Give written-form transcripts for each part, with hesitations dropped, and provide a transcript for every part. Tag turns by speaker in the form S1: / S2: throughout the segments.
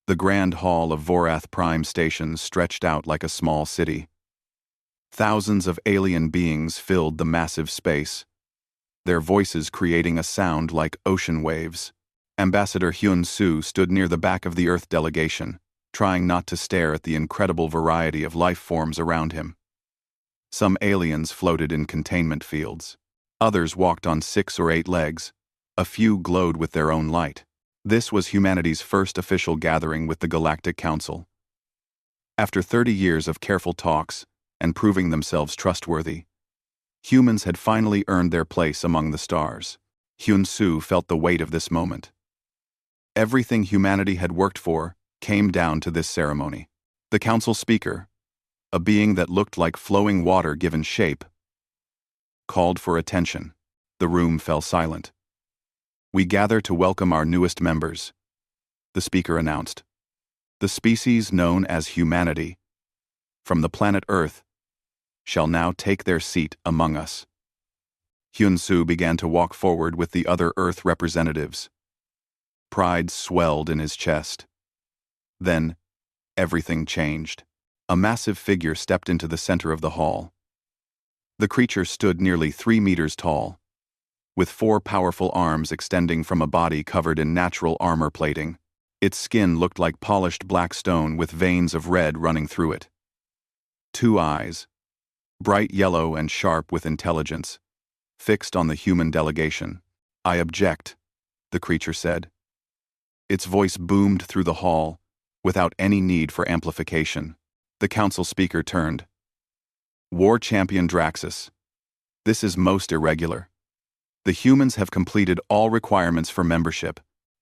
S1: The grand hall of Vorath Prime Station stretched out like a small city. Thousands of alien beings filled the massive space, their voices creating a sound like ocean waves. Ambassador Hyun-Soo stood near the back of the Earth delegation, trying not to stare at the incredible variety of life forms around him. Some aliens floated in containment fields. Others walked on 6 or 8 legs. A few glowed with their own light. This was humanity's first official gathering with the Galactic Council. After 30 years of careful talks and proving themselves trustworthy, humans had finally earned their place among the stars. Hyun-Soo felt the weight of this moment. Everything humanity had worked for came down to this ceremony. The council speaker, a being that looked like flowing water given shape, called for attention. The room fell silent. "We gather to welcome our newest members," the speaker announced. "The species known as humanity, from the planet Earth, shall now take their seat among us." Hyun-Soo began to walk forward with the other Earth representatives. Pride swelled in his chest. Then, everything changed. A massive figure stepped into the center of the hall. The creature stood nearly 3 meters tall, with 4 powerful arms extending from a body covered in natural armor plating. Its skin looked like polished black stone with veins of red running through it. 2 eyes, bright yellow and sharp with intelligence, fixed on the human delegation. "I object," the creature said. Its voice boomed through the hall, without any need for amplification. The council speaker turned. "War Champion Draxus, this is most irregular. The humans have completed all requirements for membership."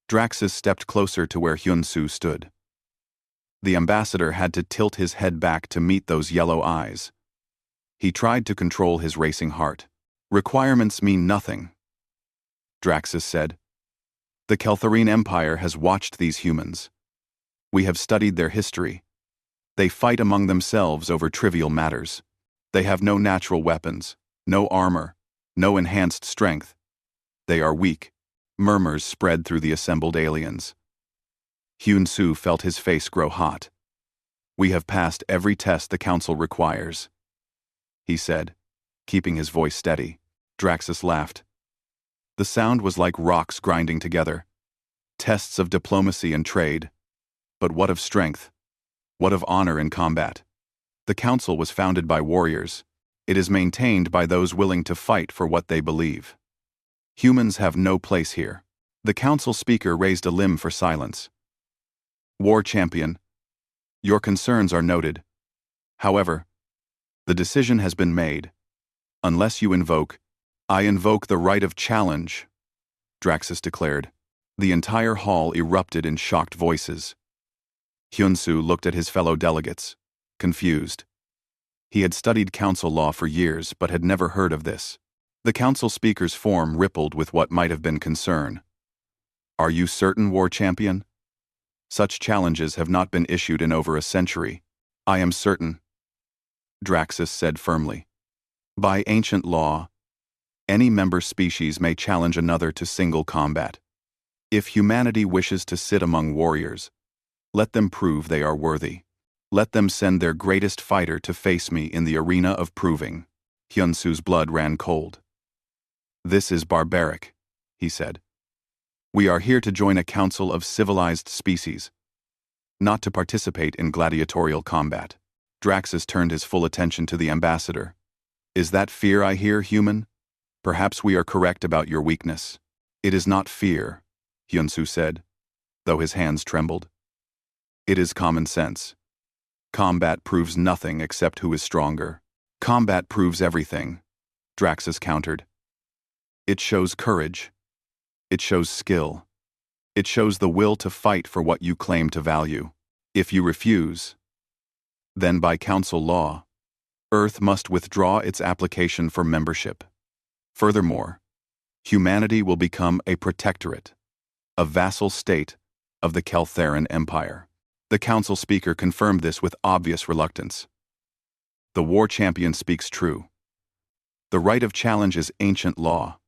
S1: Draxus stepped closer to where Hyun-Soo stood. The ambassador had to tilt his head back to meet those yellow eyes. He tried to control his racing heart. "Requirements mean nothing," Draxus said. "The Keltharine Empire has watched these humans. We have studied their history. They fight among themselves over trivial matters. They have no natural weapons, no armor, no enhanced strength. They are weak." Murmurs spread through the assembled aliens. Hyun-Soo felt his face grow hot. "We have passed every test the council requires," he said, keeping his voice steady. Draxus laughed. The sound was like rocks grinding together. "Tests of diplomacy and trade. But what of strength? What of honor in combat? The council was founded by warriors. It is maintained by those willing to fight for what they believe. Humans have no place here." The council speaker raised a limb for silence. "War Champion, your concerns are noted. However, the decision has been made. Unless you invoke, I invoke the right of challenge," Draxus declared. The entire hall erupted in shocked voices. Hyun-Soo looked at his fellow delegates, confused. He had studied council law for years but had never heard of this. The council speaker's form rippled with what might have been concern. "Are you certain, War Champion? Such challenges have not been issued in over a century." "I am certain," Draxus said firmly. "By ancient law, any member species may challenge another to single combat. If humanity wishes to sit among warriors, let them prove they are worthy. Let them send their greatest fighter to face me in the arena of proving." Hyun-Soo's blood ran cold. "This is barbaric," he said. "We are here to join a council of civilized species, not to participate in gladiatorial combat." Draxus turned his full attention to the ambassador. "Is that fear I hear, human? Perhaps we are correct about your weakness." "It is not fear," Hyun-Soo said, though his hands trembled. "It is common sense. Combat proves nothing except who is stronger." "Combat proves everything," Draxus countered. "It shows courage. It shows skill. It shows the will to fight for what you claim to value. If you refuse, then by council law, Earth must withdraw its application for membership. Furthermore, humanity will become a protectorate, a vassal state of the Keltharin Empire." The council speaker confirmed this with obvious reluctance. "The War Champion speaks true. The right of challenge is ancient law,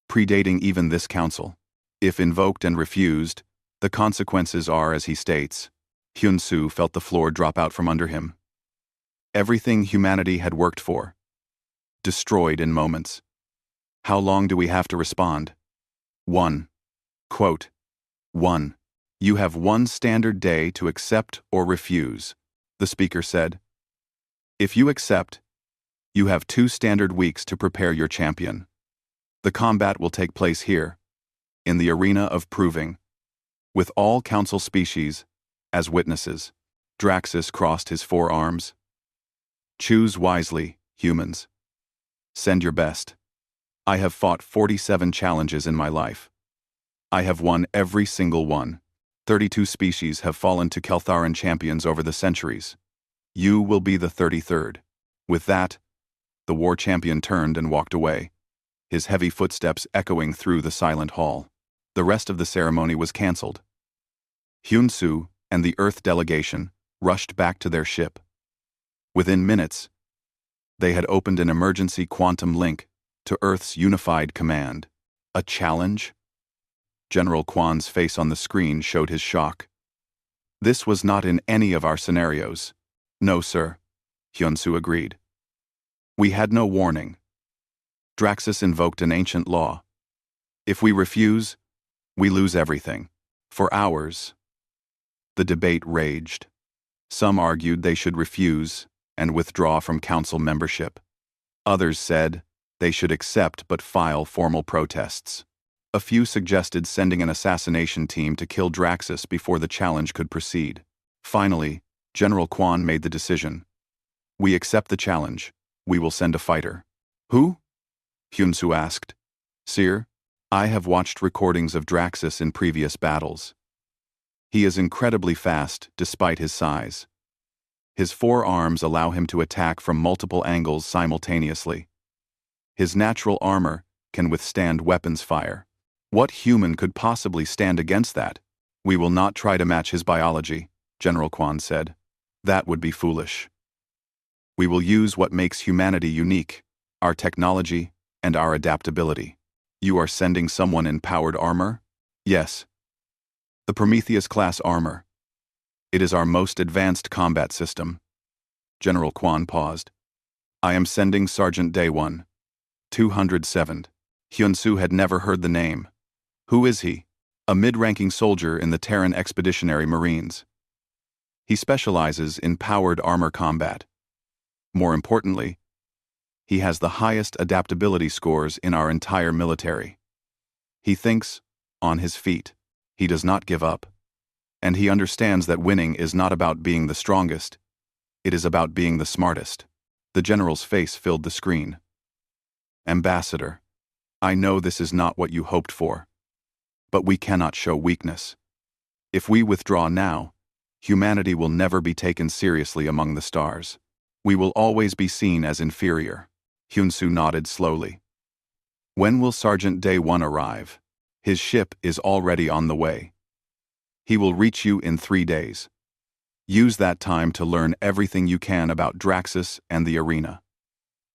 S1: predating even this council. If invoked and refused, The consequences are as he states. Hyun-soo felt the floor drop out from under him. Everything humanity had worked for. Destroyed in moments. How long do we have to respond? 1. Quote, 1. You have one standard day to accept or refuse, the speaker said. If you accept, you have 2 standard weeks to prepare your champion. The combat will take place here, in the arena of proving, with all council species as witnesses. Draxus crossed his forearms. Choose wisely, humans. Send your best. I have fought 47 challenges in my life. I have won every single one. 32 species have fallen to Keltharan champions over the centuries. You will be the 33rd. With that, the war champion turned and walked away, his heavy footsteps echoing through the silent hall. The rest of the ceremony was cancelled. Hyun-soo and the Earth delegation rushed back to their ship. Within minutes, they had opened an emergency quantum link to Earth's unified command. A challenge? General Kwan's face on the screen showed his shock. This was not in any of our scenarios. No, sir, Hyun-soo agreed. We had no warning. Draxus invoked an ancient law. If we refuse, we lose everything. For hours, the debate raged. Some argued they should refuse and withdraw from council membership. Others said they should accept but file formal protests. A few suggested sending an assassination team to kill Draxus before the challenge could proceed. Finally, General Kwan made the decision. We accept the challenge. We will send a fighter. Who? Hyun-soo asked. Sir, I have watched recordings of Draxus in previous battles. He is incredibly fast despite his size. His forearms allow him to attack from multiple angles simultaneously. His natural armor can withstand weapons fire. What human could possibly stand against that? We will not try to match his biology, General Kwan said. That would be foolish. We will use what makes humanity unique, our technology and our adaptability. You are sending someone in powered armor? Yes. The Prometheus-class armor. It is our most advanced combat system. General Kwan paused. I am sending Sergeant Day 1. 207. Hyun-soo had never heard the name. Who is he? A mid-ranking soldier in the Terran Expeditionary Marines. He specializes in powered armor combat. More importantly, he has the highest adaptability scores in our entire military. He thinks on his feet. He does not give up. And he understands that winning is not about being the strongest. It is about being the smartest. The general's face filled the screen. Ambassador, I know this is not what you hoped for. But we cannot show weakness. If we withdraw now, humanity will never be taken seriously among the stars. We will always be seen as inferior. Hyun-soo nodded slowly. When will Sergeant Day 1 arrive? His ship is already on the way. He will reach you in 3 days. Use that time to learn everything you can about Draxus and the arena.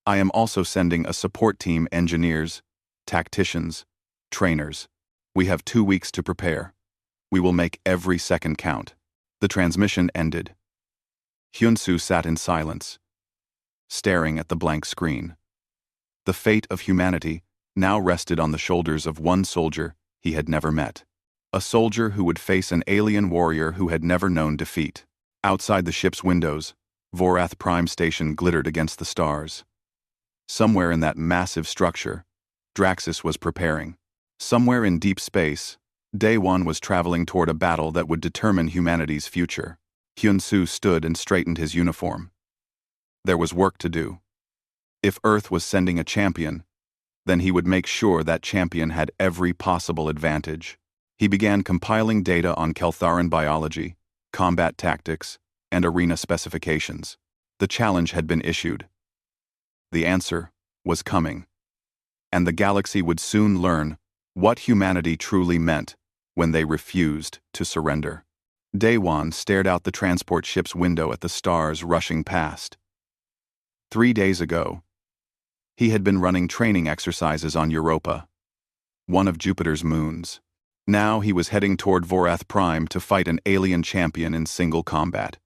S1: I am also sending a support team, engineers, tacticians, trainers. We have 2 weeks to prepare. We will make every second count. The transmission ended. Hyun-soo sat in silence, staring at the blank screen. The fate of humanity now rested on the shoulders of one soldier he had never met. A soldier who would face an alien warrior who had never known defeat. Outside the ship's windows, Vorath Prime Station glittered against the stars. Somewhere in that massive structure, Draxus was preparing. Somewhere in deep space, Day 1 was traveling toward a battle that would determine humanity's future. Hyun-soo stood and straightened his uniform. There was work to do. If Earth was sending a champion, then he would make sure that champion had every possible advantage. He began compiling data on Keltharan biology, combat tactics, and arena specifications. The challenge had been issued. The answer was coming. And the galaxy would soon learn what humanity truly meant when they refused to surrender. Day 1 stared out the transport ship's window at the stars rushing past. 3 days ago, he had been running training exercises on Europa, one of Jupiter's moons. Now he was heading toward Vorath Prime to fight an alien champion in single combat.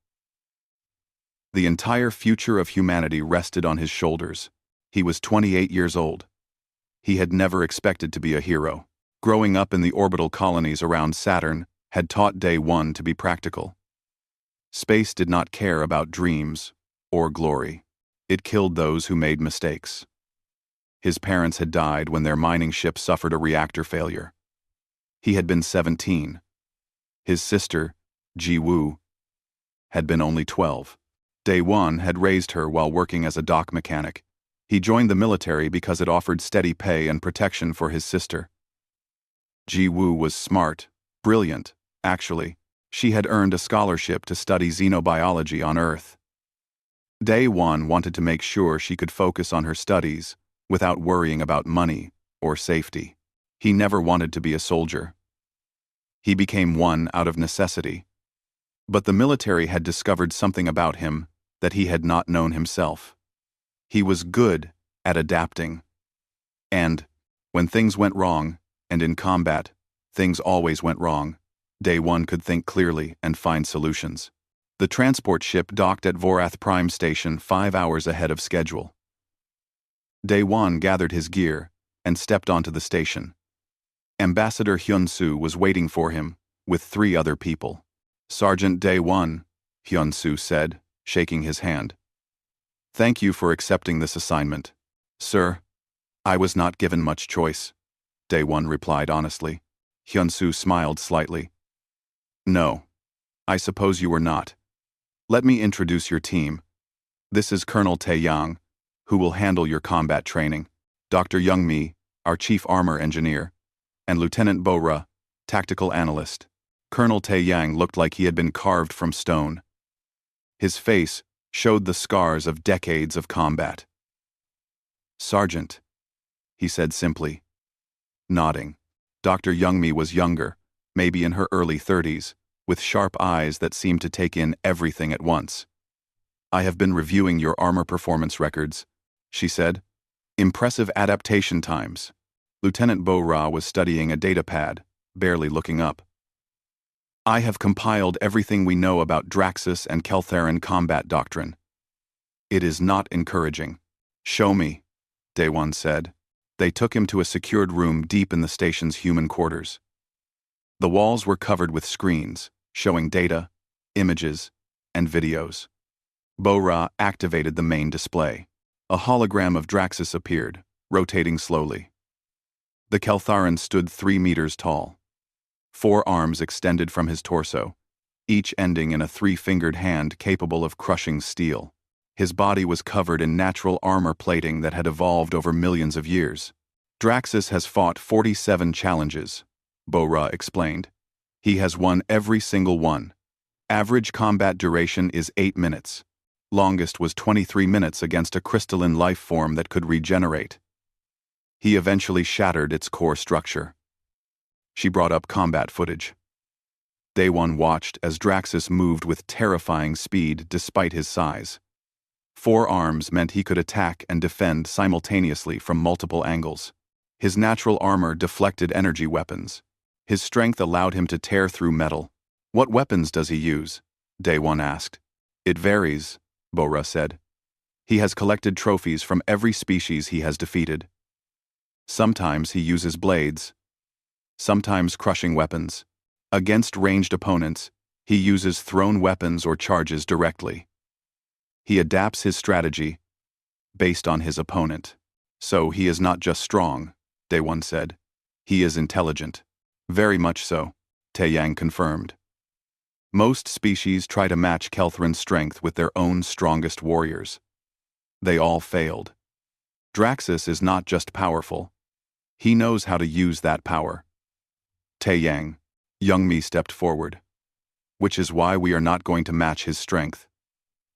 S1: The entire future of humanity rested on his shoulders. He was 28 years old. He had never expected to be a hero. Growing up in the orbital colonies around Saturn had taught Day One to be practical. Space did not care about dreams or glory. It killed those who made mistakes. His parents had died when their mining ship suffered a reactor failure. He had been 17. His sister, Ji Woo, had been only 12. Day One had raised her while working as a dock mechanic. He joined the military because it offered steady pay and protection for his sister. Ji Woo was smart, brilliant, actually. She had earned a scholarship to study xenobiology on Earth. Day One wanted to make sure she could focus on her studies without worrying about money or safety. He never wanted to be a soldier. He became one out of necessity. But the military had discovered something about him that he had not known himself. He was good at adapting. And, when things went wrong, and in combat, things always went wrong, Day One could think clearly and find solutions. The transport ship docked at Vorath Prime Station 5 hours ahead of schedule. Day One gathered his gear and stepped onto the station. Ambassador Hyun-soo was waiting for him, with 3 other people. "Sergeant Day One," Hyun-soo said, shaking his hand. "Thank you for accepting this assignment." "Sir, I was not given much choice," Day One replied honestly. Hyun-soo smiled slightly. "No, I suppose you were not. Let me introduce your team. This is Colonel Tae-yang, who will handle your combat training, Dr. Young-mi, our chief armor engineer, and Lieutenant Bo-ra, tactical analyst." Colonel Tae-yang looked like he had been carved from stone. His face showed the scars of decades of combat. "Sergeant," he said simply, nodding. Dr. Young-mi was younger, maybe in her early 30s, with sharp eyes that seemed to take in everything at once. "I have been reviewing your armor performance records," she said. "Impressive adaptation times." Lieutenant Bo-ra was studying a datapad, barely looking up. "I have compiled everything we know about Draxus and Keltharan combat doctrine. It is not encouraging." "Show me," Day One said. They took him to a secured room deep in the station's human quarters. The walls were covered with screens, showing data, images, and videos. Bo-ra activated the main display. A hologram of Draxus appeared, rotating slowly. The Keltharan stood 3 meters tall. 4 arms extended from his torso, each ending in a 3-fingered hand capable of crushing steel. His body was covered in natural armor plating that had evolved over millions of years. "Draxus has fought 47 challenges," Bo-ra explained. "He has won every single one. Average combat duration is 8 minutes. Longest was 23 minutes against a crystalline life form that could regenerate. He eventually shattered its core structure." She brought up combat footage. Day One watched as Draxus moved with terrifying speed despite his size. 4 arms meant he could attack and defend simultaneously from multiple angles. His natural armor deflected energy weapons. His strength allowed him to tear through metal. "What weapons does he use?" Day One asked. "It varies," Bo-ra said. "He has collected trophies from every species he has defeated. Sometimes he uses blades, sometimes crushing weapons. Against ranged opponents, he uses thrown weapons or charges directly. He adapts his strategy based on his opponent. So he is not just strong," Day One said. "He is intelligent." "Very much so," Tae-yang confirmed. "Most species try to match Kelthran's strength with their own strongest warriors. They all failed. Draxus is not just powerful. He knows how to use that power." "Tae-yang," Young-mi stepped forward. "Which is why we are not going to match his strength.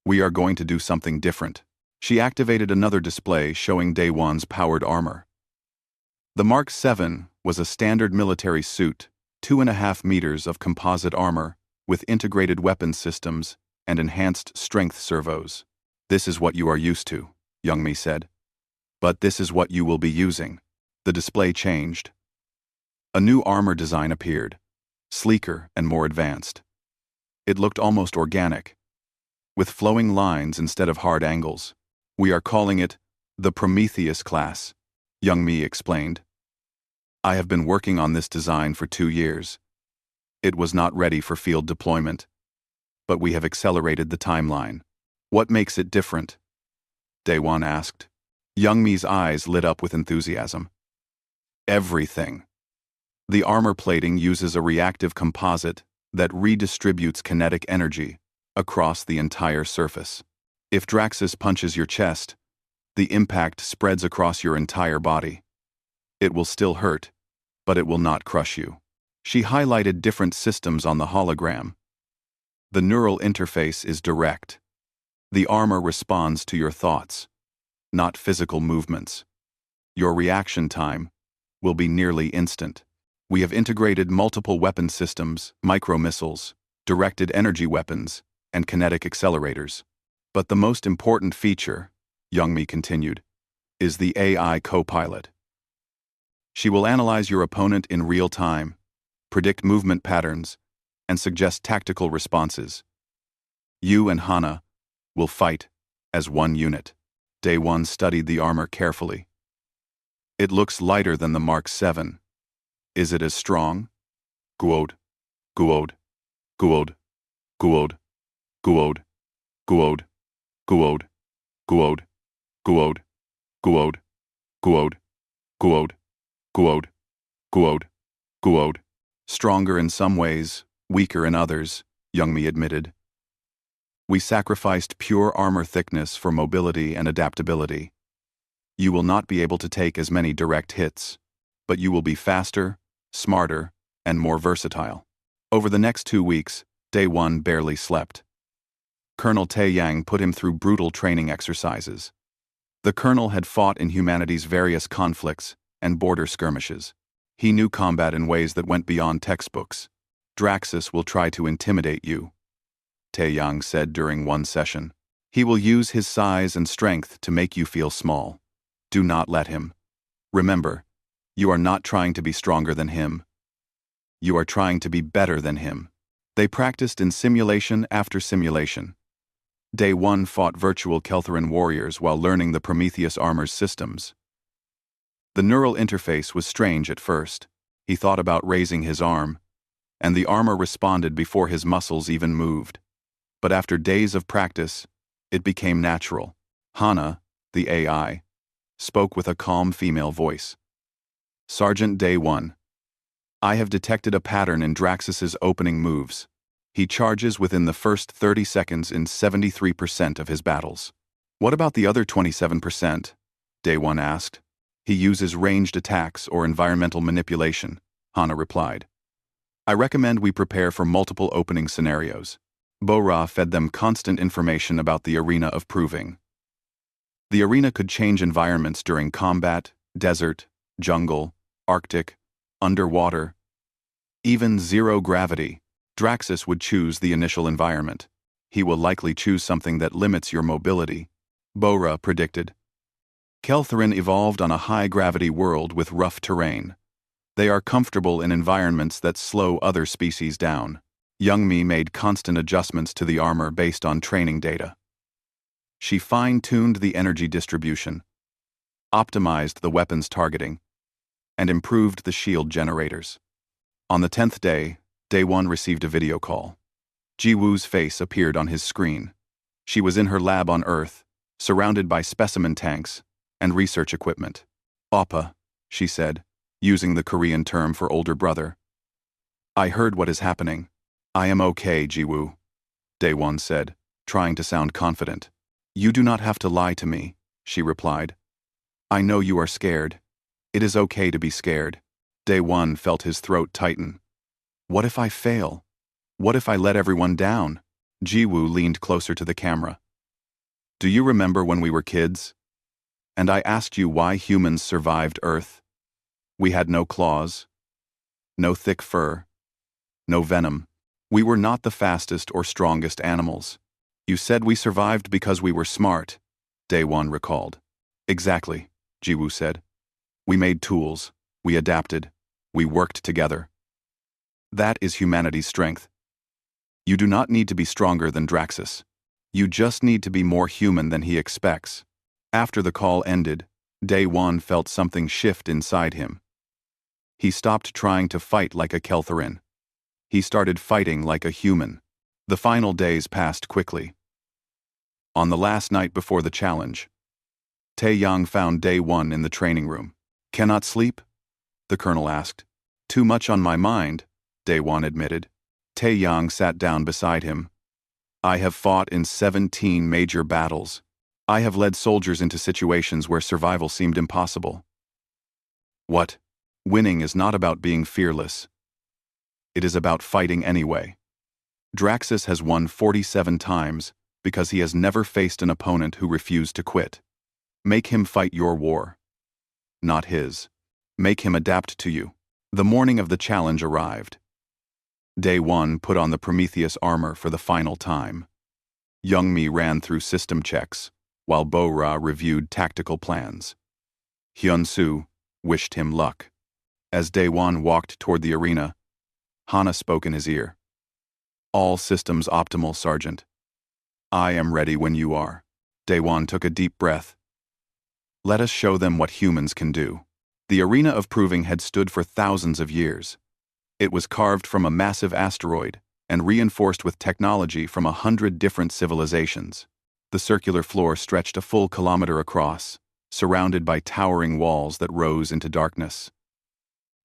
S1: We are going to do something different." She activated another display showing Day One's powered armor. The Mark 7 was a standard military suit, 2.5 meters of composite armor, with integrated weapons systems and enhanced strength servos. "This is what you are used to," Young-mi said. "But this is what you will be using." The display changed. A new armor design appeared, sleeker and more advanced. It looked almost organic, with flowing lines instead of hard angles. We are calling it the Prometheus class, Young Mi explained. I have been working on this design for 2 years. It was not ready for field deployment, but we have accelerated the timeline. What makes it different? Daewon asked. Young Mi's eyes lit up with enthusiasm. Everything. The armor plating uses a reactive composite that redistributes kinetic energy across the entire surface. If Draxus punches your chest, the impact spreads across your entire body. It will still hurt, but it will not crush you. She highlighted different systems on the hologram. The neural interface is direct. The armor responds to your thoughts, not physical movements. Your reaction time will be nearly instant. We have integrated multiple weapon systems, micro-missiles, directed energy weapons, and kinetic accelerators. But the most important feature, Young Mi continued, is the AI co-pilot. She will analyze your opponent in real time, predict movement patterns, and suggest tactical responses. You and Hana will fight as one unit. Daewon studied the armor carefully. It looks lighter than the Mark 7. Is it as strong? Guod. Guod. Guod. Guod. Guod. Guod. Guod. Guod. Guod. Guod. Guod. Guod. Guod. Guod. Guod. Stronger in some ways, weaker in others, Young Mi admitted. We sacrificed pure armor thickness for mobility and adaptability. You will not be able to take as many direct hits, but you will be faster, smarter, and more versatile. Over the next 2 weeks, Daewon barely slept. Colonel Taeyang put him through brutal training exercises. The colonel had fought in humanity's various conflicts and border skirmishes. He knew combat in ways that went beyond textbooks. Draxus will try to intimidate you, Taeyang said during one session. He will use his size and strength to make you feel small. Do not let him. Remember, you are not trying to be stronger than him. You are trying to be better than him. They practiced in simulation after simulation. Daewon fought virtual Keltheran warriors while learning the Prometheus armor's systems. The neural interface was strange at first. He thought about raising his arm, and the armor responded before his muscles even moved. But after days of practice, it became natural. Hana, the AI, spoke with a calm female voice. Sergeant Daewon, I have detected a pattern in Draxus's opening moves. He charges within the first 30 seconds in 73% of his battles. What about the other 27%? Daewon asked. He uses ranged attacks or environmental manipulation, Hana replied. I recommend we prepare for multiple opening scenarios. Bo-Ra fed them constant information about the arena of proving. The arena could change environments during combat, desert, jungle, Arctic, underwater, even zero gravity. Draxus would choose the initial environment. He will likely choose something that limits your mobility, Bo-Ra predicted. Keltheran evolved on a high-gravity world with rough terrain. They are comfortable in environments that slow other species down. Young Mi made constant adjustments to the armor based on training data. She fine-tuned the energy distribution, optimized the weapons targeting, and improved the shield generators. On the 10th day, Daewon received a video call. Ji-Woo's face appeared on his screen. She was in her lab on Earth, surrounded by specimen tanks and research equipment. Oppa, she said, using the Korean term for older brother. I heard what is happening. I am okay, Ji-Woo, Daewon said, trying to sound confident. You do not have to lie to me, she replied. I know you are scared. It is okay to be scared. Daewon felt his throat tighten. What if I fail? What if I let everyone down? Ji-Woo leaned closer to the camera. Do you remember when we were kids? And I asked you why humans survived Earth? We had no claws, no thick fur, no venom. We were not the fastest or strongest animals. You said we survived because we were smart, Daewon recalled. Exactly, Ji-Woo said. We made tools. We adapted. We worked together. That is humanity's strength. You do not need to be stronger than Draxus. You just need to be more human than he expects. After the call ended, Day One felt something shift inside him. He stopped trying to fight like a Keltherin. He started fighting like a human. The final days passed quickly. On the last night before the challenge, Tae-Yang found Day One in the training room. "Cannot sleep?" the colonel asked. "Too much on my mind," Day One admitted. Tae-Yang sat down beside him. "I have fought in 17 major battles. I have led soldiers into situations where survival seemed impossible." "What? Winning is not about being fearless. It is about fighting anyway. Draxus has won 47 times because he has never faced an opponent who refused to quit. Make him fight your war, not his. Make him adapt to you." The morning of the challenge arrived. Day One put on the Prometheus armor for the final time. Youngmi ran through system checks, while Bo-Ra reviewed tactical plans. Hyun-Soo wished him luck. As Day One walked toward the arena, Hana spoke in his ear. "All systems optimal, Sergeant. I am ready when you are." Day One took a deep breath. "Let us show them what humans can do." The arena of proving had stood for thousands of years. It was carved from a massive asteroid and reinforced with technology from 100 different civilizations. The circular floor stretched a full kilometer across, surrounded by towering walls that rose into darkness.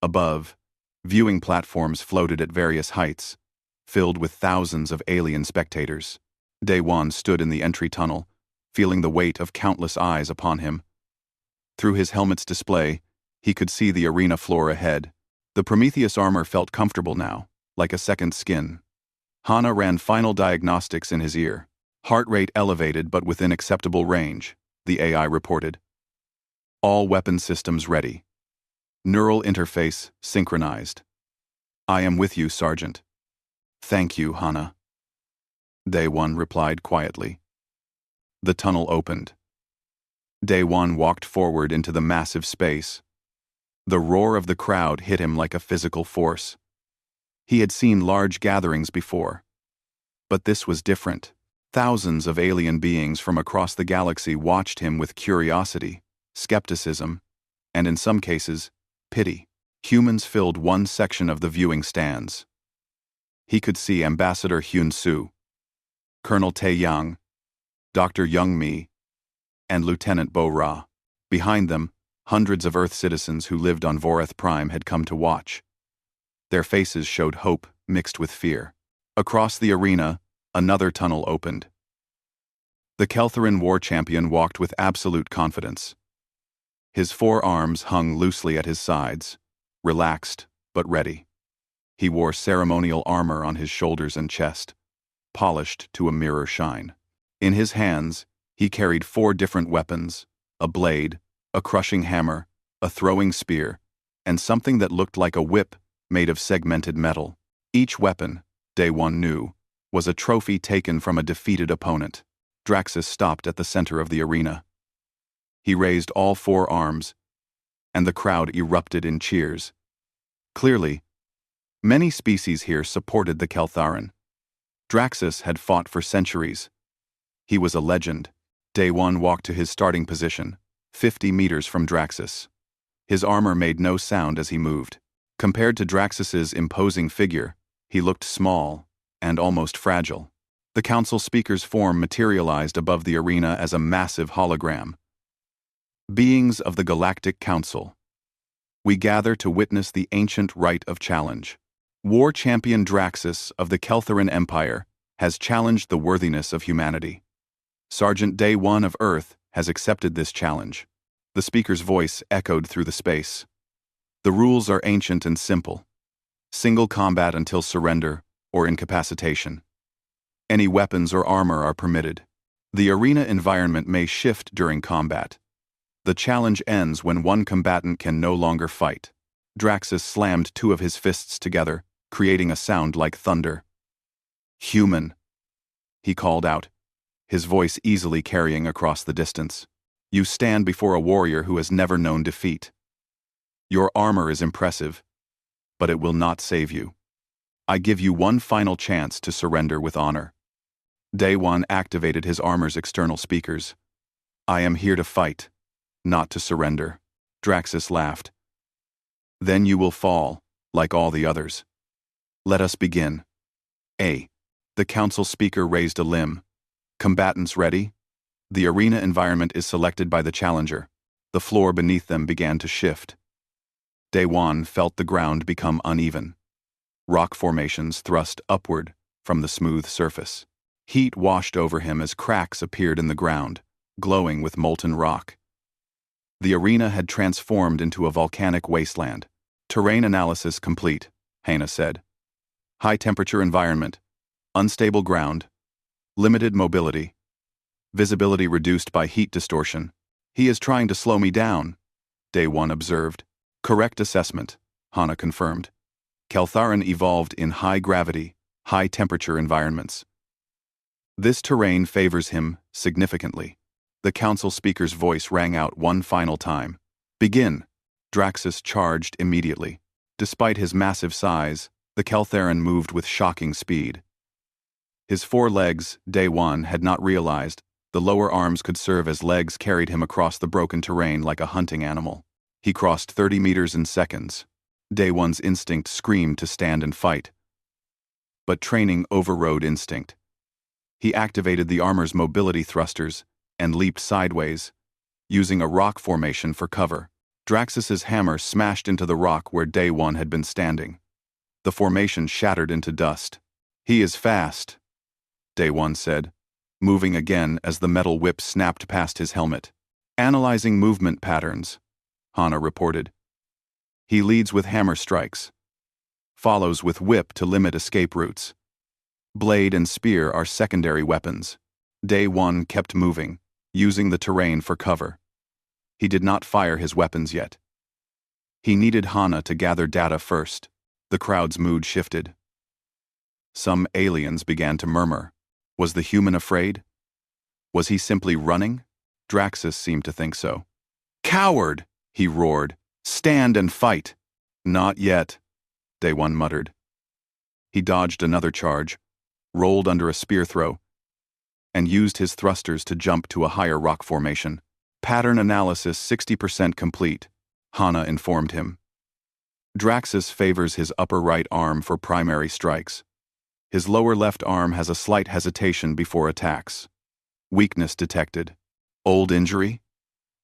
S1: Above, viewing platforms floated at various heights, filled with thousands of alien spectators. Day One stood in the entry tunnel, feeling the weight of countless eyes upon him. Through his helmet's display, he could see the arena floor ahead. The Prometheus armor felt comfortable now, like a second skin. Hana ran final diagnostics in his ear. Heart rate elevated but within acceptable range, the AI reported. All weapon systems ready. Neural interface synchronized. "I am with you, Sergeant." "Thank you, Hana." Day One replied quietly. The tunnel opened. Day One walked forward into the massive space. The roar of the crowd hit him like a physical force. He had seen large gatherings before. But this was different. Thousands of alien beings from across the galaxy watched him with curiosity, skepticism, and in some cases, pity. Humans filled one section of the viewing stands. He could see Ambassador Hyun-Soo, Colonel Tae-Yang, Dr. Young-Mi, and Lieutenant Bo-Ra. Behind them, hundreds of Earth citizens who lived on Voreth Prime had come to watch. Their faces showed hope mixed with fear. Across the arena, another tunnel opened. The Keltherin war champion walked with absolute confidence. His 4 arms hung loosely at his sides, relaxed but ready. He wore ceremonial armor on his shoulders and chest, polished to a mirror shine. In his hands, he carried 4 different weapons: a blade, a crushing hammer, a throwing spear, and something that looked like a whip made of segmented metal. Each weapon, Day One knew, was a trophy taken from a defeated opponent. Draxus stopped at the center of the arena. He raised all 4 arms, and the crowd erupted in cheers. Clearly, many species here supported the Keltharin. Draxus had fought for centuries. He was a legend. Day One walked to his starting position, 50 meters from Draxus. His armor made no sound as he moved. Compared to Draxus's imposing figure, he looked small and almost fragile. The council speaker's form materialized above the arena as a massive hologram. Beings of the Galactic Council, we gather to witness the ancient rite of challenge. War champion Draxus of the Keltherin Empire has challenged the worthiness of humanity. Sergeant Day One of Earth has accepted this challenge. The speaker's voice echoed through the space. The rules are ancient and simple. Single combat until surrender or incapacitation. Any weapons or armor are permitted. The arena environment may shift during combat. The challenge ends when one combatant can no longer fight. Draxus slammed 2 of his fists together, creating a sound like thunder. "Human," he called out, his voice easily carrying across the distance. "You stand before a warrior who has never known defeat. Your armor is impressive, but it will not save you. I give you one final chance to surrender with honor. Day One activated his armor's external speakers. I am here to fight, not to surrender. Draxus laughed. Then you will fall, like all the others. Let us begin. The council speaker raised a limb. Combatants ready? The arena environment is selected by the challenger. The floor beneath them began to shift. Day One felt the ground become uneven. Rock formations thrust upward from the smooth surface. Heat washed over him as cracks appeared in the ground, glowing with molten rock. The arena had transformed into a volcanic wasteland. Terrain analysis complete, Hana said. High-temperature environment, unstable ground, limited mobility, visibility reduced by heat distortion. He is trying to slow me down, Day One observed. Correct assessment, Hana confirmed. Keltharan evolved in high-gravity, high-temperature environments. This terrain favors him significantly. The council speaker's voice rang out one final time. Begin. Draxus charged immediately. Despite his massive size, the Keltharan moved with shocking speed. His 4 legs, Day One had not realized, the lower arms could serve as legs carried him across the broken terrain like a hunting animal. He crossed 30 meters in seconds. Day One's instinct screamed to stand and fight. But training overrode instinct. He activated the armor's mobility thrusters and leaped sideways, using a rock formation for cover. Draxus's hammer smashed into the rock where Day One had been standing. The formation shattered into dust. He is fast, Day One said, moving again as the metal whip snapped past his helmet. Analyzing movement patterns, Hana reported. He leads with hammer strikes, follows with whip to limit escape routes. Blade and spear are secondary weapons. Day One kept moving, using the terrain for cover. He did not fire his weapons yet. He needed Hana to gather data first. The crowd's mood shifted. Some aliens began to murmur. Was the human afraid? Was he simply running? Draxus seemed to think so. Coward! He roared. Stand and fight! Not yet, Day One muttered. He dodged another charge, rolled under a spear throw, and used his thrusters to jump to a higher rock formation. Pattern analysis 60% complete, Hana informed him. Draxus favors his upper right arm for primary strikes. His lower left arm has a slight hesitation before attacks. Weakness detected. Old injury?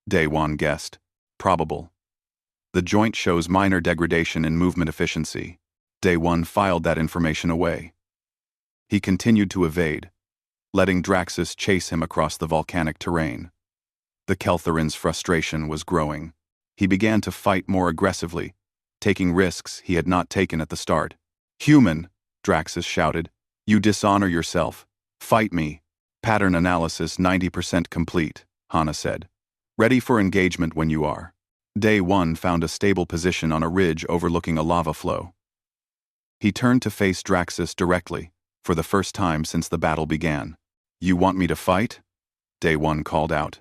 S1: Day One guessed. Probable. The joint shows minor degradation in movement efficiency. Day One filed that information away. He continued to evade, letting Draxus chase him across the volcanic terrain. The Keltharan's frustration was growing. He began to fight more aggressively, taking risks he had not taken at the start. Human, Draxus shouted. You dishonor yourself. Fight me. Pattern analysis 90% complete, Hana said. Ready for engagement when you are. Day One found a stable position on a ridge overlooking a lava flow. He turned to face Draxus directly, for the first time since the battle began. You want me to fight? Day One called out.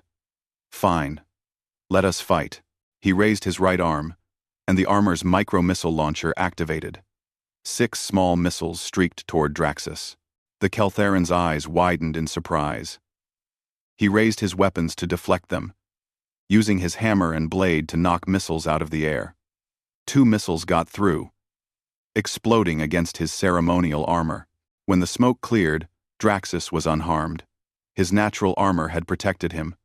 S1: Fine. Let us fight. He raised his right arm, and the armor's micro-missile launcher activated. 6 small missiles streaked toward Draxus. The Keltharan's eyes widened in surprise. He raised his weapons to deflect them, using his hammer and blade to knock missiles out of the air. 2 missiles got through, exploding against his ceremonial armor. When the smoke cleared, Draxus was unharmed. His natural armor had protected him,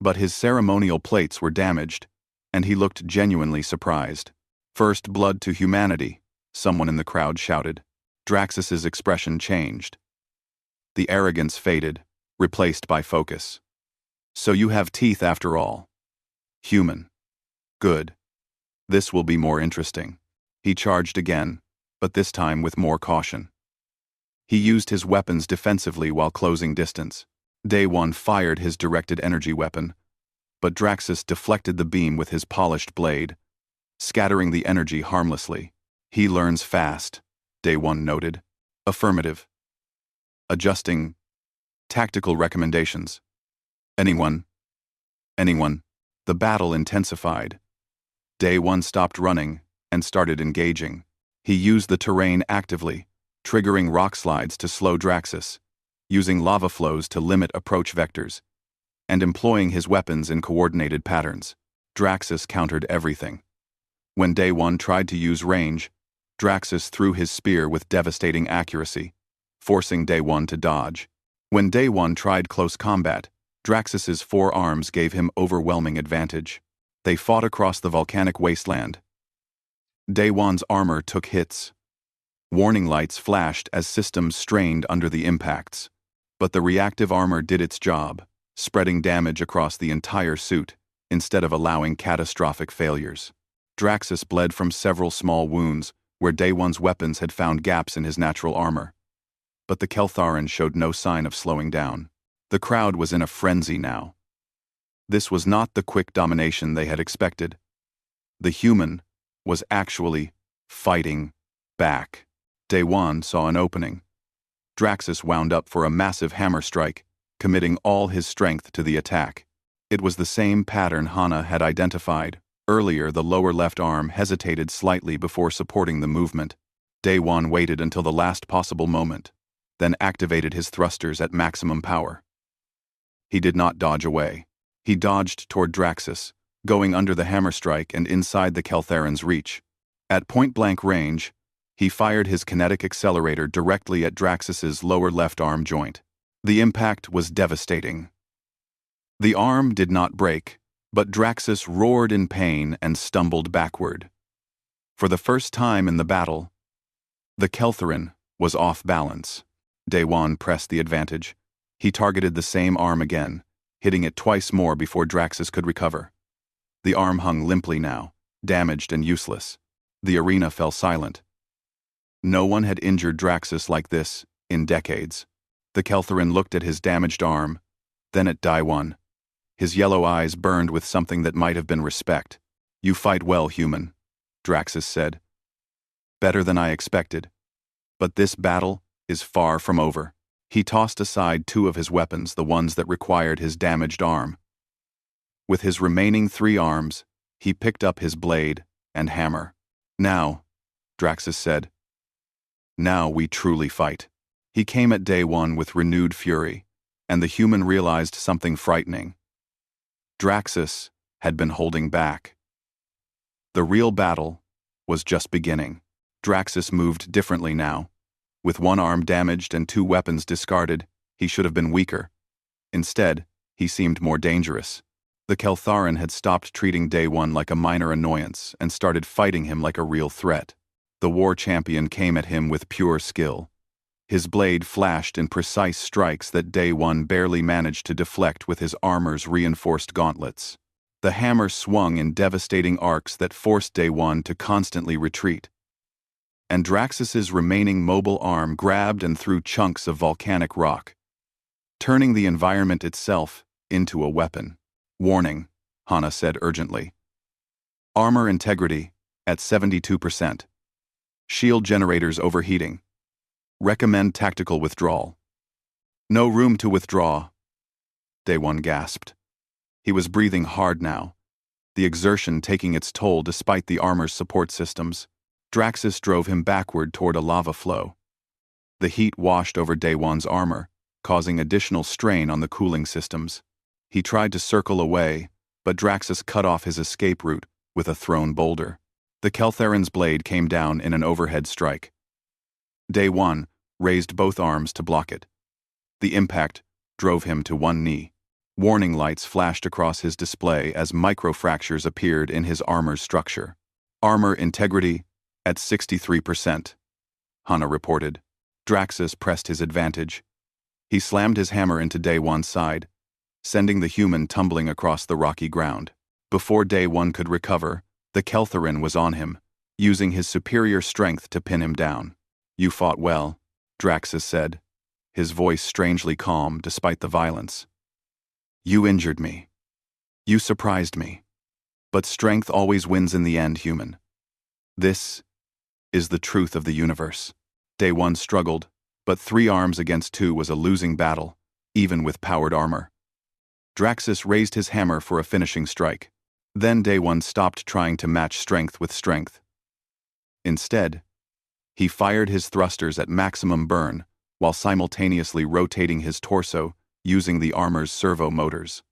S1: but his ceremonial plates were damaged, and he looked genuinely surprised. First blood to humanity, someone in the crowd shouted. Draxus's expression changed. The arrogance faded, replaced by focus. So you have teeth after all. Human. Good. This will be more interesting. He charged again, but this time with more caution. He used his weapons defensively while closing distance. Day One fired his directed energy weapon, but Draxus deflected the beam with his polished blade, scattering the energy harmlessly. He learns fast, Day One noted. Affirmative. Adjusting. Tactical recommendations. Anyone. The battle intensified. Day One stopped running and started engaging. He used the terrain actively, triggering rock slides to slow Draxus, using lava flows to limit approach vectors, and employing his weapons in coordinated patterns. Draxus countered everything. When Day One tried to use range, Draxus threw his spear with devastating accuracy, forcing Day One to dodge. When Day One tried close combat, Draxus's 4 arms gave him overwhelming advantage. They fought across the volcanic wasteland. Day One's armor took hits. Warning lights flashed as systems strained under the impacts. But the reactive armor did its job, spreading damage across the entire suit, instead of allowing catastrophic failures. Draxus bled from several small wounds, where Day One's weapons had found gaps in his natural armor. But the Keltharan showed no sign of slowing down. The crowd was in a frenzy now. This was not the quick domination they had expected. The human was actually fighting back. Day One saw an opening. Draxus wound up for a massive hammer strike, committing all his strength to the attack. It was the same pattern Hana had identified. Earlier, the lower left arm hesitated slightly before supporting the movement. Day One waited until the last possible moment, then activated his thrusters at maximum power. He did not dodge away. He dodged toward Draxus, going under the hammer strike and inside the Keltharan's reach. At point-blank range, he fired his kinetic accelerator directly at Draxus's lower left arm joint. The impact was devastating. The arm did not break, but Draxus roared in pain and stumbled backward. For the first time in the battle, the Keltharan was off balance. Day One pressed the advantage. He targeted the same arm again, hitting it twice more before Draxus could recover. The arm hung limply now, damaged and useless. The arena fell silent. No one had injured Draxus like this in decades. The Keltharan looked at his damaged arm, then at Day One. His yellow eyes burned with something that might have been respect. "You fight well, human," Draxus said. "Better than I expected. But this battle is far from over." He tossed aside 2 of his weapons, the ones that required his damaged arm. With his remaining 3 arms, he picked up his blade and hammer. "Now," Draxus said. "Now we truly fight." He came at Day One with renewed fury, and the human realized something frightening. Draxus had been holding back. The real battle was just beginning. Draxus moved differently now. With 1 arm damaged and 2 weapons discarded, he should have been weaker. Instead, he seemed more dangerous. The Keltharan had stopped treating Day One like a minor annoyance and started fighting him like a real threat. The war champion came at him with pure skill. His blade flashed in precise strikes that Day One barely managed to deflect with his armor's reinforced gauntlets. The hammer swung in devastating arcs that forced Day One to constantly retreat. And Draxus's remaining mobile arm grabbed and threw chunks of volcanic rock, turning the environment itself into a weapon. "Warning," Hana said urgently. "Armor integrity at 72%. Shield generators overheating. Recommend tactical withdrawal." "No room to withdraw," Day One gasped. He was breathing hard now, the exertion taking its toll despite the armor's support systems. Draxus drove him backward toward a lava flow. The heat washed over Day One's armor, causing additional strain on the cooling systems. He tried to circle away, but Draxus cut off his escape route with a thrown boulder. The Keltharan's blade came down in an overhead strike. Day One raised both arms to block it. The impact drove him to one knee. Warning lights flashed across his display as microfractures appeared in his armor's structure. "Armor integrity at 63%, Hana reported. Draxus pressed his advantage. He slammed his hammer into Day One's side, sending the human tumbling across the rocky ground. Before Day One could recover, the Keltharan was on him, using his superior strength to pin him down. "You fought well," Draxus said, his voice strangely calm despite the violence. "You injured me. You surprised me. But strength always wins in the end, human. This is the truth of the universe." Day One struggled, but 3 arms against 2 was a losing battle, even with powered armor. Draxus raised his hammer for a finishing strike. Then Day One stopped trying to match strength with strength. Instead, He fired his thrusters at maximum burn, while simultaneously rotating his torso using the armor's servo motors.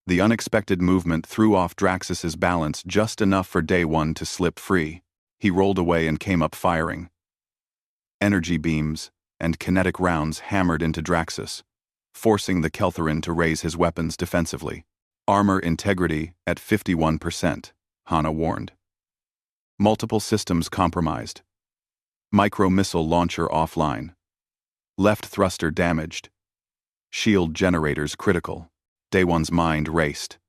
S1: The unexpected movement threw off Draxus's balance just enough for Day One to slip free. He rolled away and came up firing. Energy beams and kinetic rounds hammered into Draxus, forcing the Keltherin to raise his weapons defensively. Armor integrity at 51%, Hana warned. Multiple systems compromised. Micro-missile launcher offline. Left thruster damaged. Shield generators critical. Day One's mind raced.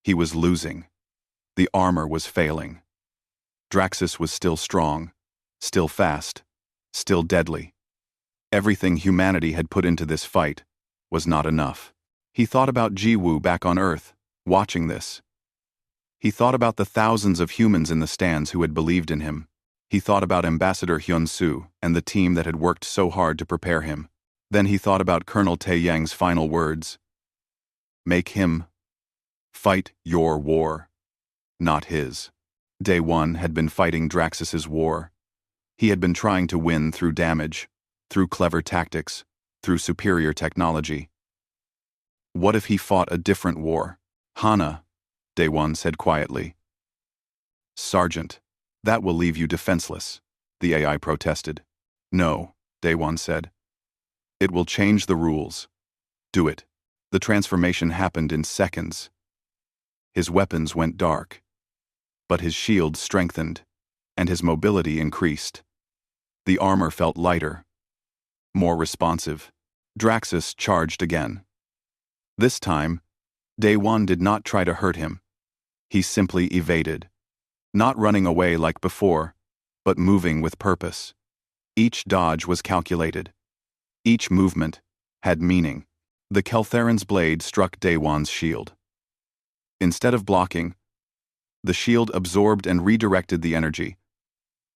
S1: He was losing. The armor was failing. Draxus was still strong, still fast, still deadly. Everything humanity had put into this fight was not enough. He thought about Jiwoo back on Earth, watching this. He thought about the thousands of humans in the stands who had believed in him. He thought about Ambassador Hyun-soo and the team that had worked so hard to prepare him. Then he thought about Colonel Tae-yang's final words. Make him fight your war, not his. Day One had been fighting Draxus's war. He had been trying to win through damage, through clever tactics, through superior technology. What if he fought a different war? Hana, Day One said quietly. Sergeant, that will leave you defenseless, the AI protested. No, Day One said. It will change the rules. Do it. The transformation happened in seconds. His weapons went dark, but his shield strengthened, and his mobility increased. The armor felt lighter, more responsive. Draxus charged again. This time, Day One did not try to hurt him. He simply evaded, not running away like before, but moving with purpose. Each dodge was calculated. Each movement had meaning. The Keltherin's blade struck Day One's shield. Instead of blocking, the shield absorbed and redirected the energy,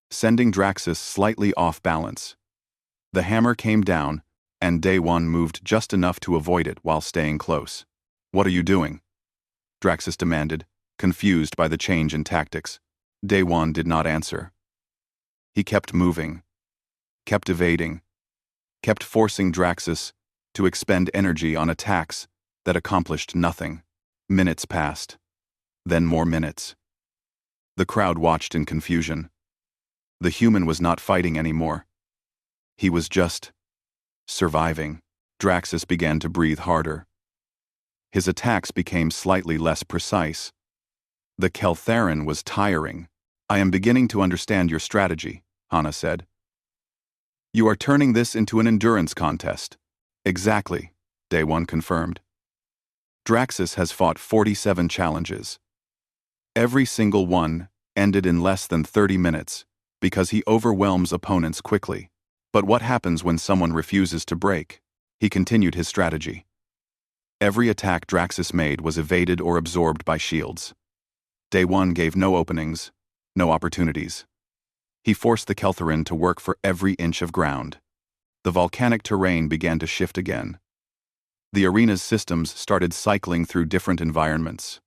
S1: sending Draxus slightly off balance. The hammer came down, and Day One moved just enough to avoid it while staying close. What are you doing? Draxus demanded, confused by the change in tactics. Day One did not answer. He kept moving, kept evading, kept forcing Draxus to expend energy on attacks that accomplished nothing. Minutes passed. Then more minutes. The crowd watched in confusion. The human was not fighting anymore. He was just surviving. Draxus began to breathe harder. His attacks became slightly less precise. The Keltherin was tiring. I am beginning to understand your strategy, Hana said. You are turning this into an endurance contest. Exactly, Day One confirmed. Draxus has fought 47 challenges. Every single one ended in less than 30 minutes because he overwhelms opponents quickly. But what happens when someone refuses to break? He continued his strategy. Every attack Draxus made was evaded or absorbed by shields. Day One gave no openings, no opportunities. He forced the Keltherin to work for every inch of ground. The volcanic terrain began to shift again. The arena's systems started cycling through different environments.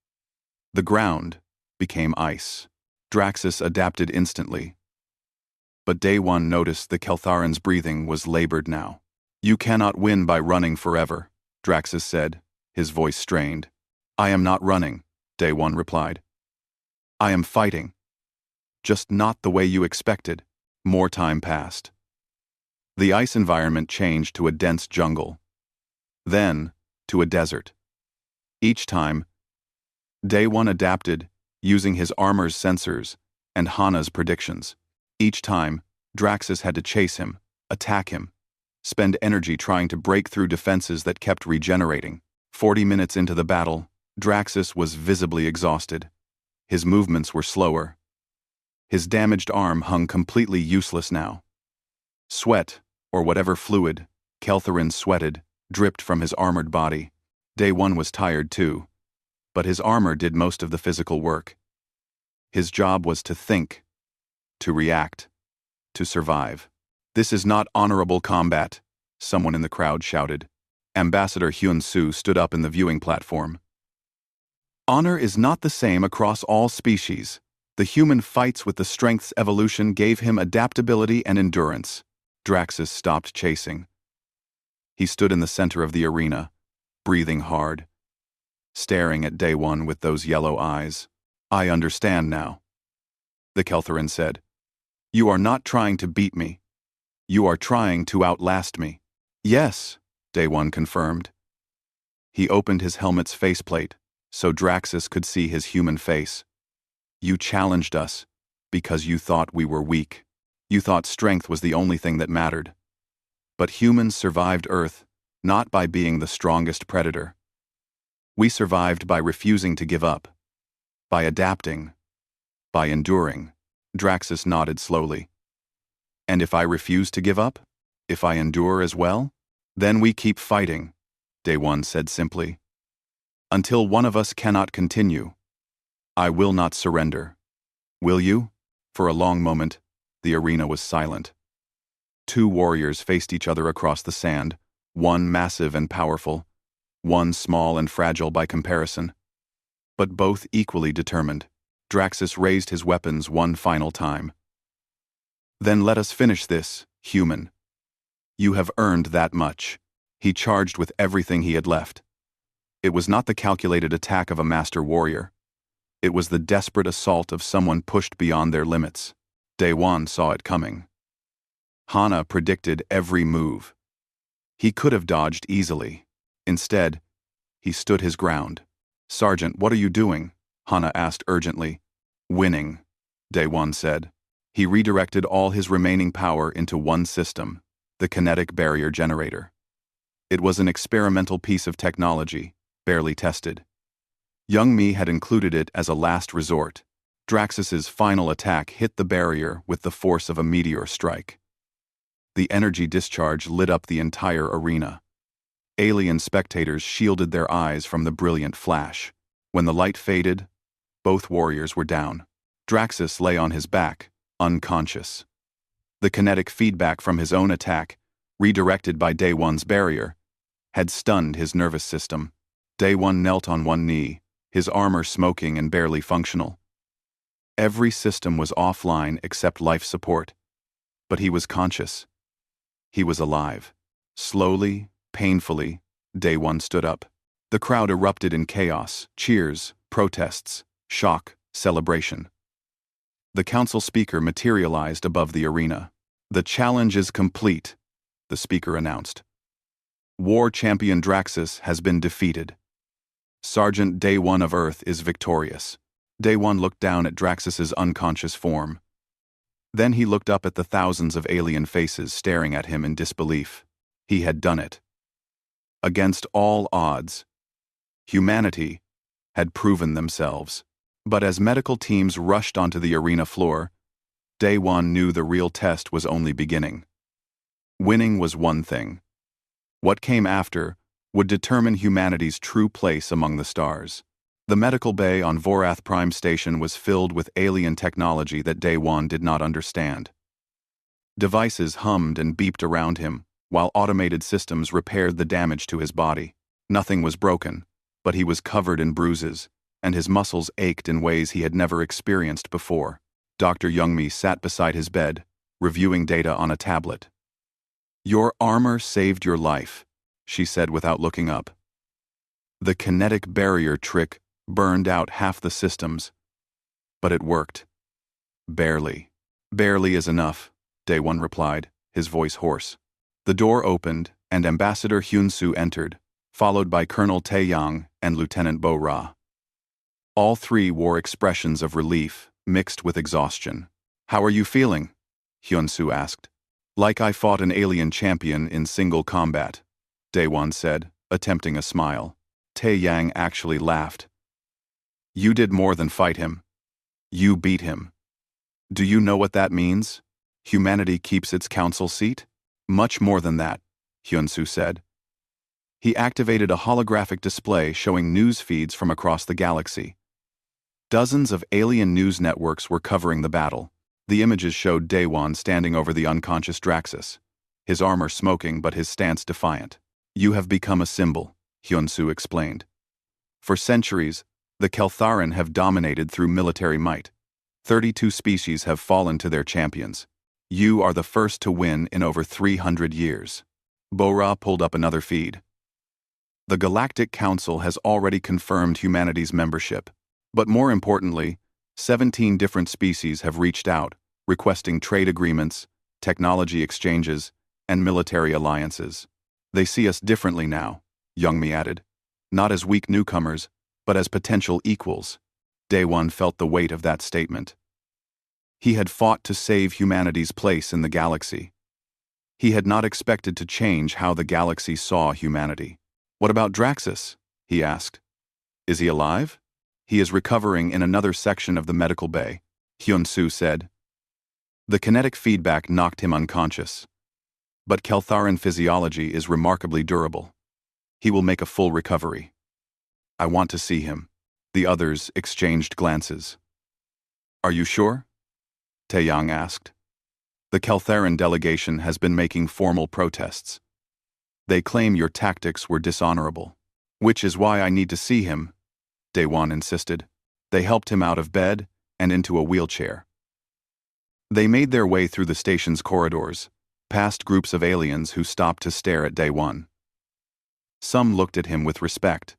S1: The ground became ice. Draxus adapted instantly. But Day One noticed the Keltherin's breathing was labored now. You cannot win by running forever, Draxus said, his voice strained. I am not running, Day One replied. I am fighting. Just not the way you expected. More time passed. The ice environment changed to a dense jungle. Then, to a desert. Each time, Day One adapted, using his armor's sensors and Hana's predictions. Each time, Draxus had to chase him, attack him, spend energy trying to break through defenses that kept regenerating. 40 minutes into the battle, Draxus was visibly exhausted. His movements were slower. His damaged arm hung completely useless now. Sweat, or whatever fluid, Keltherin sweated, dripped from his armored body. Day One was tired too, but his armor did most of the physical work. His job was to think, to react, to survive. This is not honorable combat, someone in the crowd shouted. Ambassador Hyun-soo stood up in the viewing platform. Honor is not the same across all species, The human fights with the strength's evolution gave him adaptability and endurance. Draxus stopped chasing. He stood in the center of the arena, breathing hard, staring at Day One with those yellow eyes. "I understand now," the Keltherin said. "You are not trying to beat me. You are trying to outlast me." "Yes," Day One confirmed. He opened his helmet's faceplate, so Draxus could see his human face. "You challenged us because you thought we were weak. You thought strength was the only thing that mattered. But humans survived Earth not by being the strongest predator. We survived by refusing to give up, by adapting, by enduring." Draxus nodded slowly. "And if I refuse to give up? If I endure as well? Then we keep fighting," Day One said simply. "Until one of us cannot continue. I will not surrender. Will you?" For a long moment, the arena was silent. Two warriors faced each other across the sand, one massive and powerful, one small and fragile by comparison. But both equally determined. Draxus raised his weapons one final time. "Then let us finish this, human. You have earned that much." He charged with everything he had left. It was not the calculated attack of a master warrior. It was the desperate assault of someone pushed beyond their limits. Day One saw it coming. Hana predicted every move. He could have dodged easily. Instead, he stood his ground. "Sergeant, what are you doing?" Hana asked urgently. "Winning," Day One said. He redirected all his remaining power into one system, the kinetic barrier generator. It was an experimental piece of technology, barely tested. Young Mi had included it as a last resort. Draxus's final attack hit the barrier with the force of a meteor strike. The energy discharge lit up the entire arena. Alien spectators shielded their eyes from the brilliant flash. When the light faded, both warriors were down. Draxus lay on his back, unconscious. The kinetic feedback from his own attack, redirected by Day One's barrier, had stunned his nervous system. Day One knelt on one knee, his armor smoking and barely functional. Every system was offline except life support. But he was conscious. He was alive. Slowly, painfully, Day One stood up. The crowd erupted in chaos, cheers, protests, shock, celebration. The council speaker materialized above the arena. "The challenge is complete," the speaker announced. "War champion Draxus has been defeated. Sergeant Day One of Earth is victorious." Day One looked down at Draxus's unconscious form. Then he looked up at the thousands of alien faces staring at him in disbelief. He had done it. Against all odds, humanity had proven themselves. But as medical teams rushed onto the arena floor, Day One knew the real test was only beginning. Winning was one thing. What came after would determine humanity's true place among the stars. The medical bay on Vorath Prime Station was filled with alien technology that Day One did not understand. Devices hummed and beeped around him, while automated systems repaired the damage to his body. Nothing was broken, but he was covered in bruises, and his muscles ached in ways he had never experienced before. Dr. Youngmi sat beside his bed, reviewing data on a tablet. "Your armor saved your life," she said without looking up. "The kinetic barrier trick burned out half the systems, but it worked. Barely. Barely is enough," Day One replied, his voice hoarse. The door opened, and Ambassador Hyunsu entered, followed by Colonel Taeyang and Lieutenant Bo Ra. All three wore expressions of relief, mixed with exhaustion. "How are you feeling?" Hyunsu asked. "Like I fought an alien champion in single combat," Day One said, attempting a smile. Taeyang actually laughed. "You did more than fight him. You beat him. Do you know what that means? Humanity keeps its council seat?" "Much more than that," Hyunsu said. He activated a holographic display showing news feeds from across the galaxy. Dozens of alien news networks were covering the battle. The images showed Daewon standing over the unconscious Draxus, his armor smoking but his stance defiant. "You have become a symbol," Hyunsu explained. "For centuries, the Keltharin have dominated through military might. 32 species have fallen to their champions. You are the first to win in over 300 years. Bora pulled up another feed. The Galactic Council has already confirmed humanity's membership. But more importantly, 17 different species have reached out, requesting trade agreements, technology exchanges, and military alliances. They see us differently now, Youngmi added. Not as weak newcomers, but as potential equals. Day One felt the weight of that statement. He had fought to save humanity's place in the galaxy. He had not expected to change how the galaxy saw humanity. What about Draxus? He asked. Is he alive? He is recovering in another section of the medical bay, Hyun-Soo said. The kinetic feedback knocked him unconscious. But Keltharan physiology is remarkably durable. He will make a full recovery. I want to see him. The others exchanged glances. Are you sure? Taeyang asked. The Keltharan delegation has been making formal protests. They claim your tactics were dishonorable. Which is why I need to see him, Daewon insisted. They helped him out of bed and into a wheelchair. They made their way through the station's corridors, past groups of aliens who stopped to stare at Daewon. Some looked at him with respect,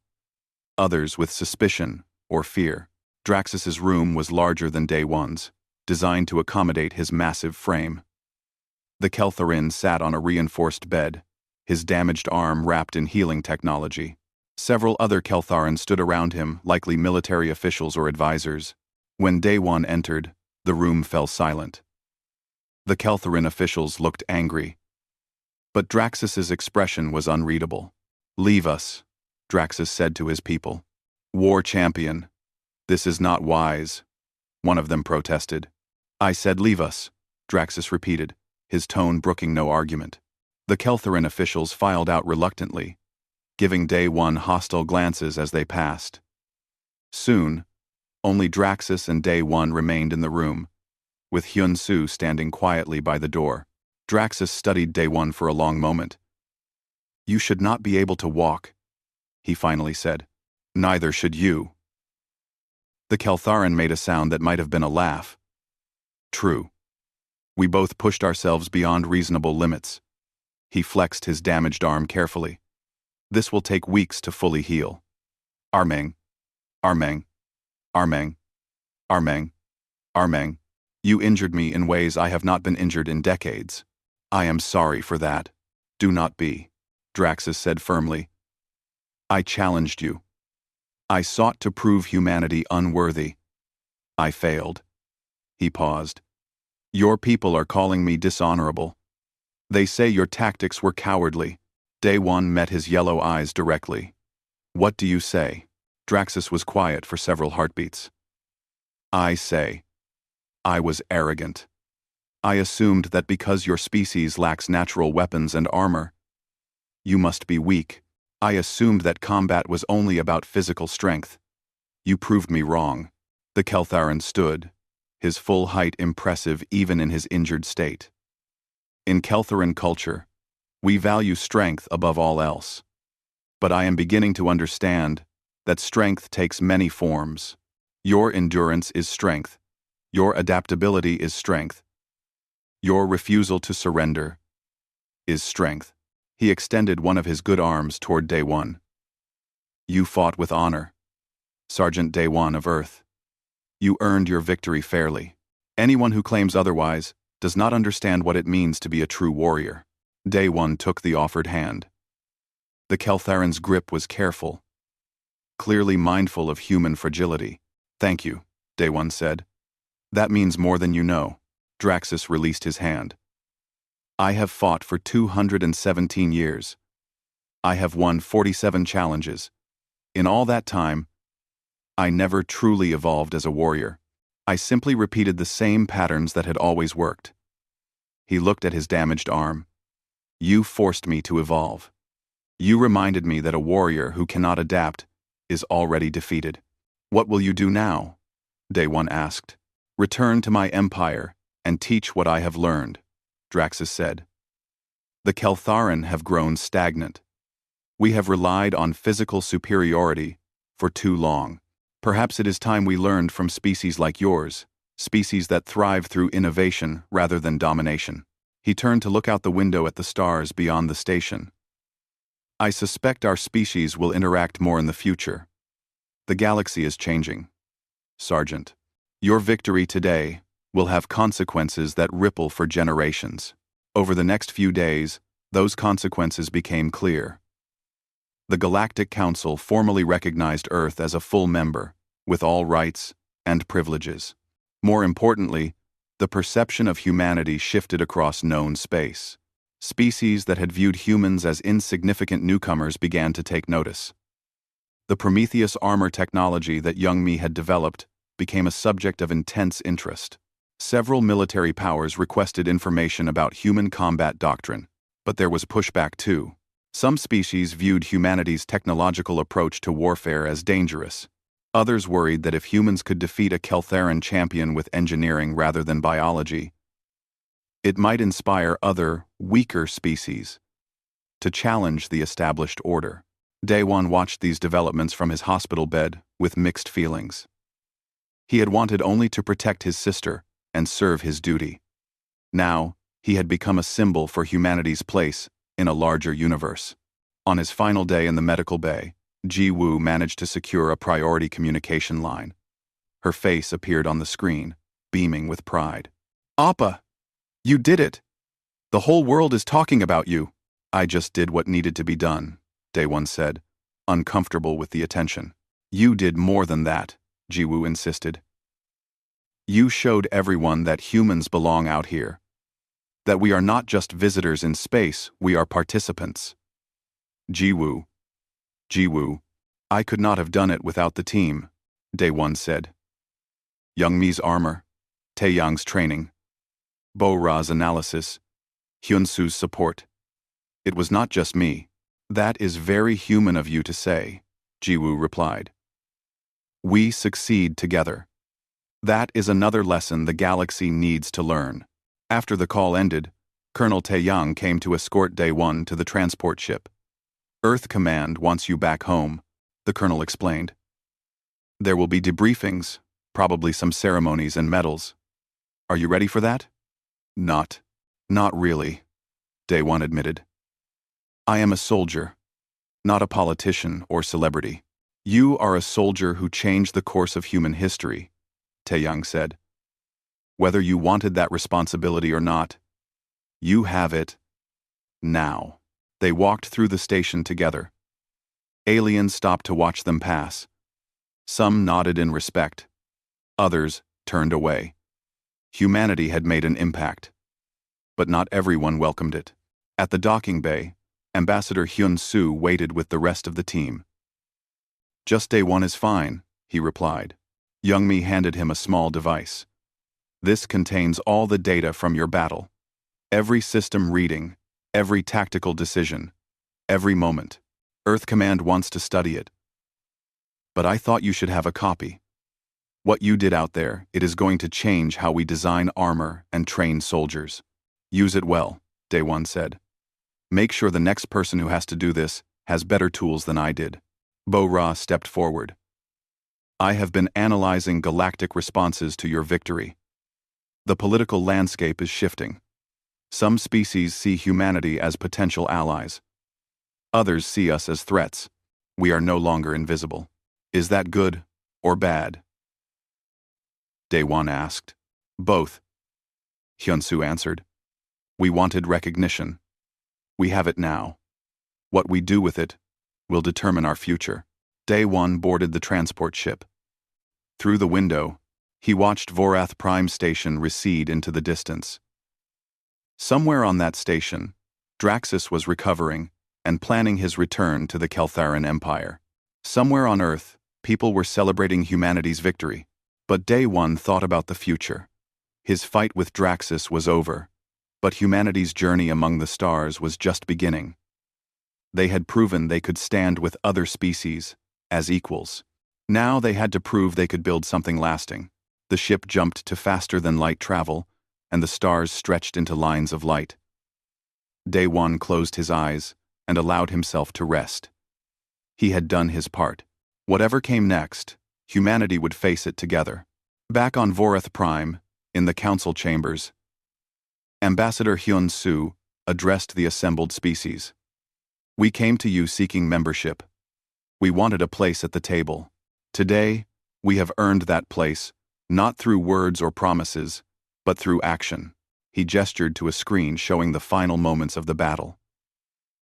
S1: others with suspicion or fear. Draxus's room was larger than Daewon's, designed to accommodate his massive frame. The Keltharin sat on a reinforced bed, his damaged arm wrapped in healing technology. Several other Keltharin stood around him, likely military officials or advisors. When Daewon entered, the room fell silent. The Keltharin officials looked angry. But Draxus's expression was unreadable. Leave us, Draxus said to his people. War champion. This is not wise, one of them protested. I said leave us, Draxus repeated, his tone brooking no argument. The Keltharin officials filed out reluctantly, giving Daewon hostile glances as they passed. Soon, only Draxus and Daewon remained in the room, with Hyun-Soo standing quietly by the door. Draxus studied Daewon for a long moment. You should not be able to walk, he finally said. Neither should you. The Keltharin made a sound that might have been a laugh. True. We both pushed ourselves beyond reasonable limits. He flexed his damaged arm carefully. This will take weeks to fully heal. Armeng. Armeng. Armeng. Armeng. Armeng. You injured me in ways I have not been injured in decades. I am sorry for that. Do not be, Draxus said firmly. I challenged you. I sought to prove humanity unworthy. I failed. He paused. Your people are calling me dishonorable. They say your tactics were cowardly. Daewon met his yellow eyes directly. What do you say? Draxus was quiet for several heartbeats. I say, I was arrogant. I assumed that because your species lacks natural weapons and armor, you must be weak. I assumed that combat was only about physical strength. You proved me wrong. The Keltharin stood, his full height impressive even in his injured state. In Keltharin culture, we value strength above all else. But I am beginning to understand that strength takes many forms. Your endurance is strength. Your adaptability is strength. Your refusal to surrender is strength. He extended one of his good arms toward Daewon. You fought with honor, Sergeant Daewon of Earth. You earned your victory fairly. Anyone who claims otherwise does not understand what it means to be a true warrior. Daewon took the offered hand. The Keltharin's grip was careful, clearly mindful of human fragility. Thank you, Daewon said. That means more than you know. Draxus released his hand. I have fought for 217 years. I have won 47 challenges. In all that time, I never truly evolved as a warrior. I simply repeated the same patterns that had always worked. He looked at his damaged arm. You forced me to evolve. You reminded me that a warrior who cannot adapt is already defeated. What will you do now? Daewon asked. Return to my empire and teach what I have learned, Draxus said. The Keltharin have grown stagnant. We have relied on physical superiority for too long. Perhaps it is time we learned from species like yours, species that thrive through innovation rather than domination. He turned to look out the window at the stars beyond the station. I suspect our species will interact more in the future. The galaxy is changing. Sergeant, your victory today will have consequences that ripple for generations. Over the next few days, those consequences became clear. The Galactic Council formally recognized Earth as a full member, with all rights and privileges. More importantly, the perception of humanity shifted across known space. Species that had viewed humans as insignificant newcomers began to take notice. The Prometheus armor technology that young me had developed became a subject of intense interest. Several military powers requested information about human combat doctrine, but there was pushback too. Some species viewed humanity's technological approach to warfare as dangerous. Others worried that if humans could defeat a Keltheran champion with engineering rather than biology, it might inspire other, weaker species to challenge the established order. Daewon watched these developments from his hospital bed with mixed feelings. He had wanted only to protect his sister and serve his duty. Now, he had become a symbol for humanity's place in a larger universe. On his final day in the medical bay, Ji-woo managed to secure a priority communication line. Her face appeared on the screen, beaming with pride. "Appa! You did it! The whole world is talking about you." "I just did what needed to be done," Daewon said, uncomfortable with the attention. "You did more than that," Ji-woo insisted. "You showed everyone that humans belong out here. That we are not just visitors in space, we are participants." Ji-woo, I could not have done it without the team," Daewon said. Young-mi's armor, Taeyang's training, Bo-ra's analysis, Hyun-soo's support. It was not just me. "That is very human of you to say," Ji-woo replied. "We succeed together. That is another lesson the galaxy needs to learn." After the call ended, Colonel Taeyang came to escort Daewon to the transport ship. "Earth Command wants you back home," the colonel explained. "There will be debriefings, probably some ceremonies and medals. Are you ready for that?" Not really," Daewon admitted. "I am a soldier, not a politician or celebrity." "You are a soldier who changed the course of human history," Taeyang said. "Whether you wanted that responsibility or not, you have it now." They walked through the station together. Aliens stopped to watch them pass. Some nodded in respect. Others turned away. Humanity had made an impact. But not everyone welcomed it. At the docking bay, Ambassador Hyun-soo waited with the rest of the team. "Just Daewon is fine," he replied. Young-mi handed him a small device. "This contains all the data from your battle. Every system reading, every tactical decision, every moment. Earth Command wants to study it. But I thought you should have a copy. What you did out there, it is going to change how we design armor and train soldiers. Use it well," Daewon said. "Make sure the next person who has to do this has better tools than I did." Bo-ra stepped forward. "I have been analyzing galactic responses to your victory. The political landscape is shifting. Some species see humanity as potential allies. Others see us as threats. We are no longer invisible. Is that good or bad?" Daewon asked. "Both," Hyun-soo answered. "We wanted recognition. We have it now. What we do with it will determine our future." Daewon boarded the transport ship. Through the window, he watched Vorath Prime Station recede into the distance. Somewhere on that station, Draxus was recovering and planning his return to the Keltheran Empire. Somewhere on Earth, people were celebrating humanity's victory, but Daewon thought about the future. His fight with Draxus was over, but humanity's journey among the stars was just beginning. They had proven they could stand with other species as equals. Now they had to prove they could build something lasting. The ship jumped to faster-than-light travel, and the stars stretched into lines of light. Daewon closed his eyes and allowed himself to rest. He had done his part. Whatever came next, humanity would face it together. Back on Vorath Prime, in the council chambers, Ambassador Hyun-soo addressed the assembled species. "We came to you seeking membership. We wanted a place at the table. Today, we have earned that place, not through words or promises, but through action." He gestured to a screen showing the final moments of the battle.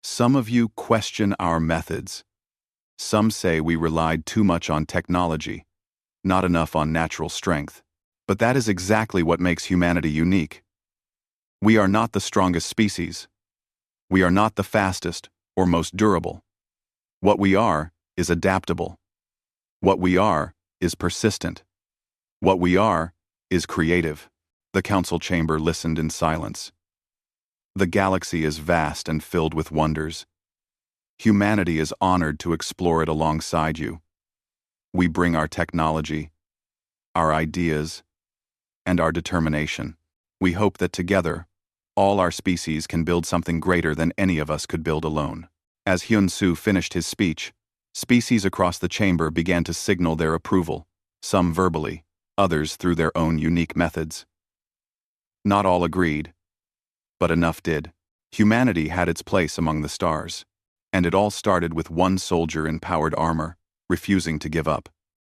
S1: "Some of you question our methods. Some say we relied too much on technology, not enough on natural strength. But that is exactly what makes humanity unique. We are not the strongest species. We are not the fastest or most durable. What we are is adaptable. What we are is persistent. What we are is creative." The council chamber listened in silence. "The galaxy is vast and filled with wonders. Humanity is honored to explore it alongside you. We bring our technology, our ideas, and our determination. We hope that together, all our species can build something greater than any of us could build alone." As Hyun-soo finished his speech, species across the chamber began to signal their approval, some verbally, others through their own unique methods. Not all agreed, but enough did. Humanity had its place among the stars, and it all started with one soldier in powered armor, refusing to give up.